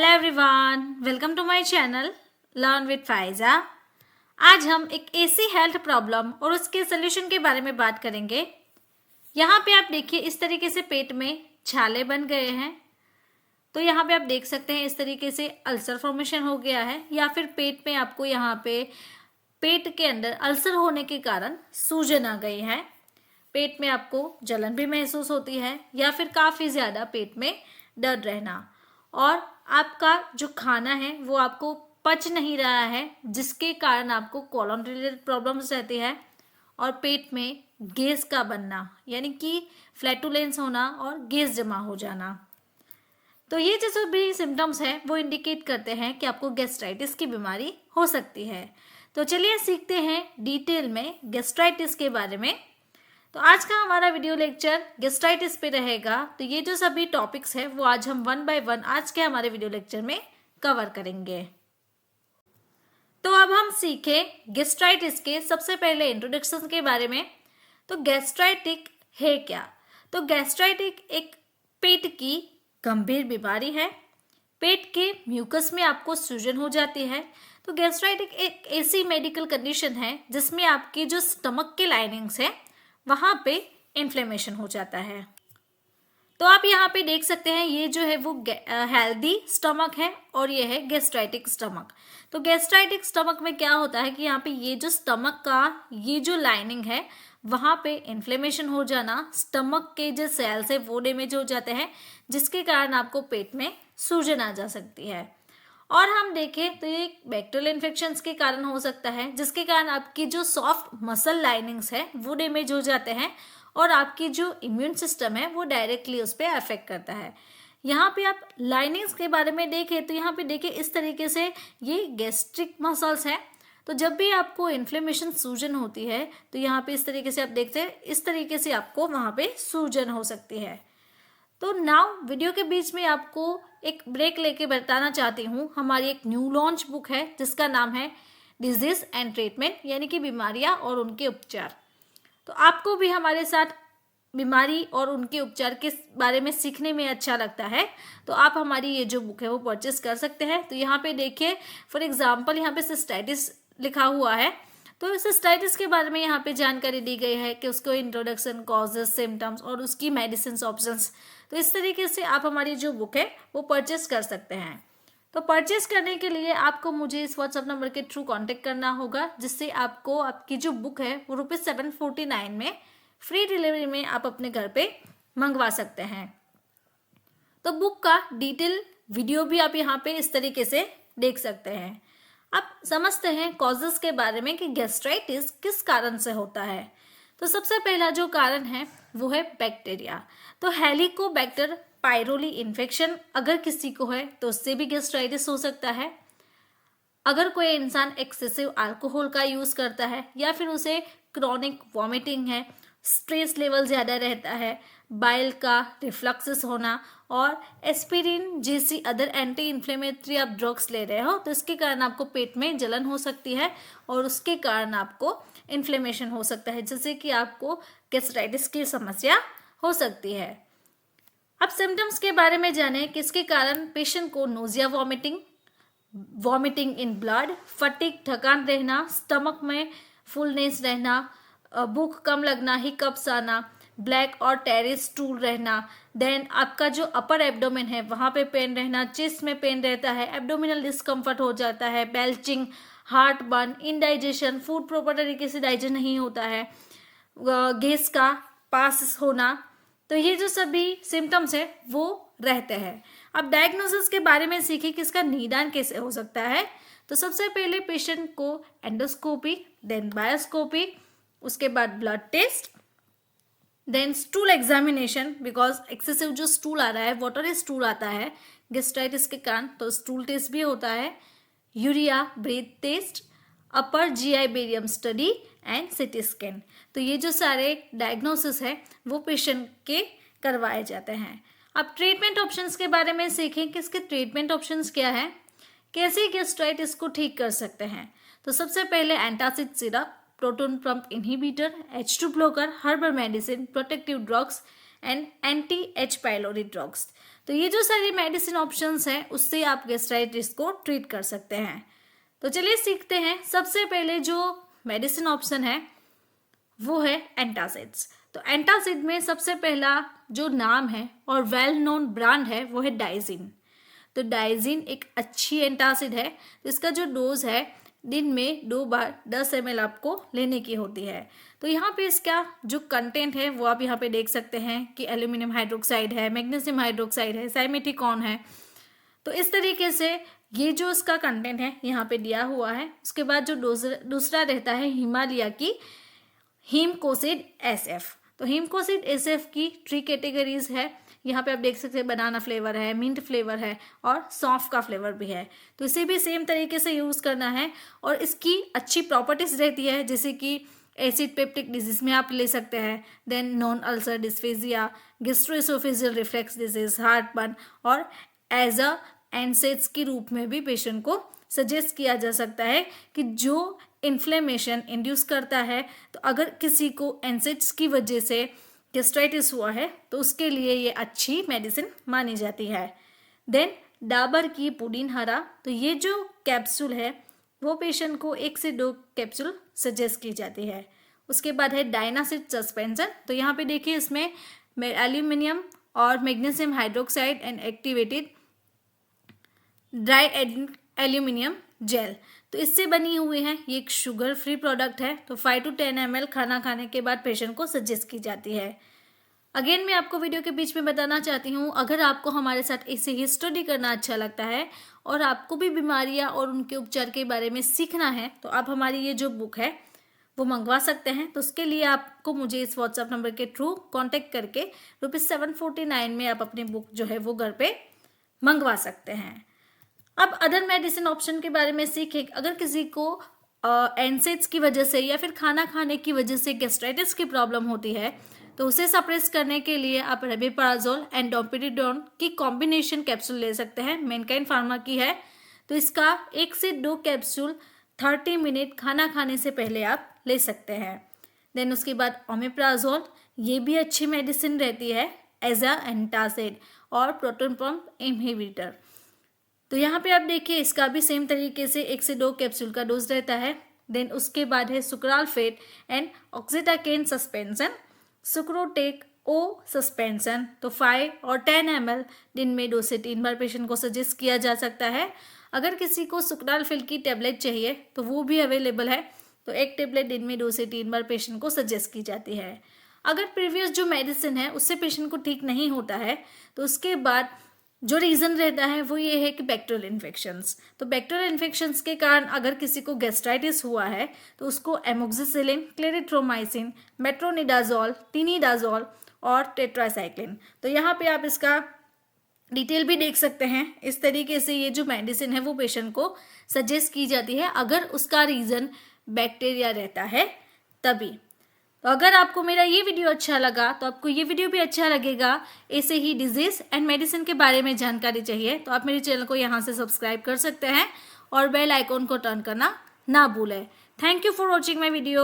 Hello everyone, welcome to my channel learn with Faiza. आज हम एक ऐसी हेल्थ प्रॉब्लम और उसके सोल्यूशन के बारे में बात करेंगे। यहाँ पे आप देखिए, इस तरीके से पेट में छाले बन गए हैं। तो यहाँ पे आप देख सकते हैं इस तरीके से अल्सर फॉर्मेशन हो गया है, या फिर पेट में आपको यहाँ पे पेट के अंदर अल्सर होने के कारण सूजन आ गई है। पेट में आपको जलन भी महसूस होती है, या फिर काफ़ी ज़्यादा पेट में दर्द रहना, और आपका जो खाना है वो आपको पच नहीं रहा है, जिसके कारण आपको कोलन रिलेटेड प्रॉब्लम्स रहती है, और पेट में गैस का बनना यानी कि फ्लैटुलेंस होना और गैस जमा हो जाना। तो ये जो भी सिम्टम्स हैं वो इंडिकेट करते हैं कि आपको गैस्ट्राइटिस की बीमारी हो सकती है। तो चलिए सीखते हैं डिटेल में गैस्ट्राइटिस के बारे में। तो आज का हमारा वीडियो लेक्चर गैस्ट्राइटिस पे रहेगा। तो ये जो सभी टॉपिक्स हैं वो आज हम वन बाय वन आज के हमारे वीडियो लेक्चर में कवर करेंगे। तो अब हम सीखें गैस्ट्राइटिस के सबसे पहले इंट्रोडक्शन के बारे में। तो गैस्ट्राइटिक है क्या? तो गैस्ट्राइटिक एक पेट की गंभीर बीमारी है। पेट के म्यूकस में आपको सूजन हो जाती है। तो गैस्ट्राइटिक एक ऐसी मेडिकल कंडीशन है जिसमें आपकी जो स्टमक के लाइनिंग्स है वहाँ पे इन्फ्लेमेशन हो जाता है। तो आप यहाँ पे देख सकते हैं ये जो है वो हेल्दी स्टमक है और ये है गैस्ट्राइटिक स्टमक। तो गैस्ट्राइटिक स्टमक में क्या होता है कि यहाँ पे ये जो स्टमक का ये जो लाइनिंग है वहाँ पे इन्फ्लेमेशन हो जाना, स्टमक के जो सेल्स है वो डैमेज हो जाते हैं, जिसके कारण आपको पेट में सूजन आ जा सकती है। और हम देखें तो ये बैक्टीरियल इन्फेक्शंस के कारण हो सकता है, जिसके कारण आपकी जो सॉफ्ट मसल लाइनिंग्स है वो डैमेज हो जाते हैं, और आपकी जो इम्यून सिस्टम है वो डायरेक्टली उस पर अफेक्ट करता है। यहाँ पे आप लाइनिंग्स के बारे में देखें तो यहाँ पे देखिए इस तरीके से ये गैस्ट्रिक मसल्स हैं। तो जब भी आपको इन्फ्लेमेशन सूजन होती है तो यहाँ पे इस तरीके से आप देखते हैं, इस तरीके से आपको वहाँ पे सूजन हो सकती है। तो नाउ वीडियो के बीच में आपको एक ब्रेक लेके बताना चाहती हूँ, हमारी एक न्यू लॉन्च बुक है जिसका नाम है डिजीज एंड ट्रीटमेंट, यानी कि बीमारियाँ और उनके उपचार। तो आपको भी हमारे साथ बीमारी और उनके उपचार के बारे में सीखने में अच्छा लगता है तो आप हमारी ये जो बुक है वो परचेस कर सकते हैं। तो यहाँ पे देखिए फॉर एग्जांपल यहाँ पे सिस्टाइटिस लिखा हुआ है। तो सिस्टाइटिस के बारे में यहाँ पे जानकारी दी गई है कि उसको इंट्रोडक्शन, कॉजेस, सिम्टम्स और उसकी मेडिसिन ऑप्शंस। तो इस तरीके से आप हमारी जो बुक है वो परचेस कर सकते हैं। तो परचेस करने के लिए आपको मुझे इस व्हाट्सएप नंबर के थ्रू कांटेक्ट करना होगा, जिससे आपको आपकी जो बुक है वो ₹749 में फ्री डिलीवरी में आप अपने घर पे मंगवा सकते हैं। तो बुक का डिटेल वीडियो भी आप यहाँ पे इस तरीके से देख सकते हैं। अब समझते हैं कॉजेस के बारे में कि गैस्ट्राइटिस किस कारण से होता है। तो सबसे पहला जो कारण है वो है बैक्टीरिया। तो हेलिकोबैक्टर पायरोली इन्फेक्शन अगर किसी को है तो उससे भी गैस्ट्राइटिस हो सकता है। अगर कोई इंसान एक्सेसिव अल्कोहल का यूज़ करता है, या फिर उसे क्रॉनिक वॉमिटिंग है, स्ट्रेस लेवल ज़्यादा रहता है, बाइल का रिफ्लक्सिस होना, और एस्पिरिन जैसी अदर एंटी इन्फ्लेमेटरी आप ड्रग्स ले रहे हो तो इसके कारण आपको पेट में जलन हो सकती है, और उसके कारण आपको इन्फ्लेमेशन हो सकता है, जिससे कि आपको गैस्ट्राइटिस की समस्या हो सकती है। अब सिम्टम्स के बारे में जानें कि इसके कारण पेशेंट को nausea, vomiting in blood, fatigue, थकान रहना, स्टमक में फुलनेस रहना, भूख कम लगना, हिकअप्स आना, ब्लैक और टेरी स्टूल रहना, देन आपका जो अपर एब्डोमेन है वहाँ पे पेन रहना, चेस्ट में पेन रहता है, एब्डोमिनल डिस्कम्फर्ट हो जाता है, belching, heart burn, indigestion, food proper तरीके से डाइजेस्ट नहीं होता है, गैस का पास होना। तो ये जो सभी सिम्टम्स है वो रहते हैं। अब डायग्नोसिस के बारे में सीखें कि इसका निदान कैसे हो सकता है। तो सबसे पहले पेशेंट को एंडोस्कोपी, देन बायोस्कोपी, उसके बाद blood test, then stool examination, because excessive जो स्टूल आ रहा है, वाटरी स्टूल आता है गैस्ट्राइटिस के कारण, तो स्टूल टेस्ट भी होता है, urea, breath test, upper GI barium study and CT scan. तो ये जो सारे डायग्नोसिस है वो पेशेंट के करवाए जाते हैं। अब ट्रीटमेंट ऑप्शंस के बारे में सीखें कि इसके ट्रीटमेंट ऑप्शंस क्या है, कैसे गैस्ट्राइटिस को ठीक कर सकते हैं। तो सबसे पहले antacid syrup, proton pump inhibitor, H2 blocker, herbal medicine, protective drugs and anti H pylori drugs. तो ये जो सारी मेडिसिन ऑप्शंस हैं उससे आप गैस्ट्राइटिस को ट्रीट कर सकते हैं। तो चलिए सीखते हैं। सबसे पहले जो मेडिसिन ऑप्शन है वो है एंटासिड्स। तो एंटासिड में सबसे पहला जो नाम है और वेल नोन ब्रांड है वो है डाइजिन। तो डाइजिन एक अच्छी एंटासिड है। तो इसका जो डोज है दिन में 2 बार 10 ml आपको लेने की होती है। तो यहाँ पे इसका जो कंटेंट है वो आप यहाँ पे देख सकते हैं कि एल्यूमिनियम हाइड्रोक्साइड है, मैग्नीशियम हाइड्रोक्साइड है, साइमेटिकॉन है। तो इस तरीके से ये जो इसका कंटेंट है यहाँ पे दिया हुआ है। उसके बाद जो दूसरा रहता है हिमालय की हीमकोसिड SF। तो हीमकोसिड SF की 3 कैटेगरीज है। यहाँ पे आप देख सकते हैं बनाना फ्लेवर है, मिंट फ्लेवर है और सौंफ का फ्लेवर भी है। तो इसे भी सेम तरीके से यूज़ करना है और इसकी अच्छी प्रॉपर्टीज रहती है, जैसे कि एसिड पेप्टिक डिजीज में आप ले सकते हैं, then non ulcer dysphagia, gastroesophageal reflux disease, heartburn और एज अ एनसेड्स के रूप में भी पेशेंट को सजेस्ट किया जा सकता है कि जो इन्फ्लेमेशन इंड्यूस करता है, तो अगर किसी को एनसेड्स की वजह से गैस्ट्राइटिस हुआ है तो उसके लिए ये अच्छी मेडिसिन मानी जाती है। देन डाबर की पुदीन हरा। तो ये जो कैप्सूल है वो पेशेंट को 1 से 2 कैप्सूल सजेस्ट की जाती है। उसके बाद है डायनासिड सस्पेंशन। तो यहाँ पे देखिए इसमें एल्यूमिनियम और magnesium hydroxide and activated dry aluminium gel, तो इससे बनी हुई है। ये एक शुगर फ्री प्रोडक्ट है। तो 5 to 10 ml खाना खाने के बाद पेशेंट को सजेस्ट की जाती है। अगेन मैं आपको वीडियो के बीच में बताना चाहती हूँ, अगर आपको हमारे साथ ऐसे ही स्टडी करना अच्छा लगता है और आपको भी बीमारियाँ और उनके उपचार के बारे में सीखना है तो आप हमारी ये जो बुक है वो मंगवा सकते हैं। तो उसके लिए आपको मुझे इस व्हाट्सएप नंबर के थ्रू कॉन्टेक्ट करके ₹749 में आप अपनी बुक जो है वो घर पे मंगवा सकते हैं। अब अदर मेडिसिन ऑप्शन के बारे में सीखें। अगर किसी को एनसेड्स की वजह से या फिर खाना खाने की वजह से गैस्ट्राइटिस की प्रॉब्लम होती है तो उसे सप्रेस करने के लिए आप रेबिप्राजोल एंड डोपिरिडोन की कॉम्बिनेशन कैप्सूल ले सकते हैं। मैनकाइंड फार्मा की है। तो इसका 1 से 2 कैप्सूल 30 मिनट खाना खाने से पहले आप ले सकते हैं। देन उसके बाद ओमेप्राजोल, ये भी अच्छी मेडिसिन रहती है एज अ एंटासिड और प्रोटॉन पंप इनहिबिटर। तो यहाँ पे आप देखिए इसका भी सेम तरीके से 1 से 2 कैप्सूल का डोज रहता है। देन उसके बाद है sucralfate and oxetacaine suspension, sucrotec O suspension. तो 5 और 10 ml दिन में 2 से 3 बार पेशेंट को सजेस्ट किया जा सकता है। अगर किसी को सुक्रालफेट की टेबलेट चाहिए तो वो भी अवेलेबल है। तो 1 टेबलेट दिन में 2 से 3 बार पेशेंट को सजेस्ट की जाती है। अगर प्रीवियस जो मेडिसिन है उससे पेशेंट को ठीक नहीं होता है तो उसके बाद जो रीज़न रहता है वो ये है कि बैक्टीरियल इन्फेक्शंस। तो बैक्टीरियल इन्फेक्शंस के कारण अगर किसी को गैस्ट्राइटिस हुआ है तो उसको एमोक्सिसिलिन, क्लेरिथ्रोमाइसिन, मेट्रोनिडाजोल, तिनिडाजोल और टेट्रासाइक्लिन। तो यहाँ पे आप इसका डिटेल भी देख सकते हैं। इस तरीके से ये जो मेडिसिन है वो पेशेंट को सजेस्ट की जाती है अगर उसका रीज़न बैक्टीरिया रहता है तभी। तो अगर आपको मेरा ये वीडियो अच्छा लगा तो आपको ये वीडियो भी अच्छा लगेगा। ऐसे ही डिजीज एंड मेडिसिन के बारे में जानकारी चाहिए तो आप मेरे चैनल को यहाँ से सब्सक्राइब कर सकते हैं और बेल आइकॉन को टर्न करना ना भूलें। Thank you for watching my video.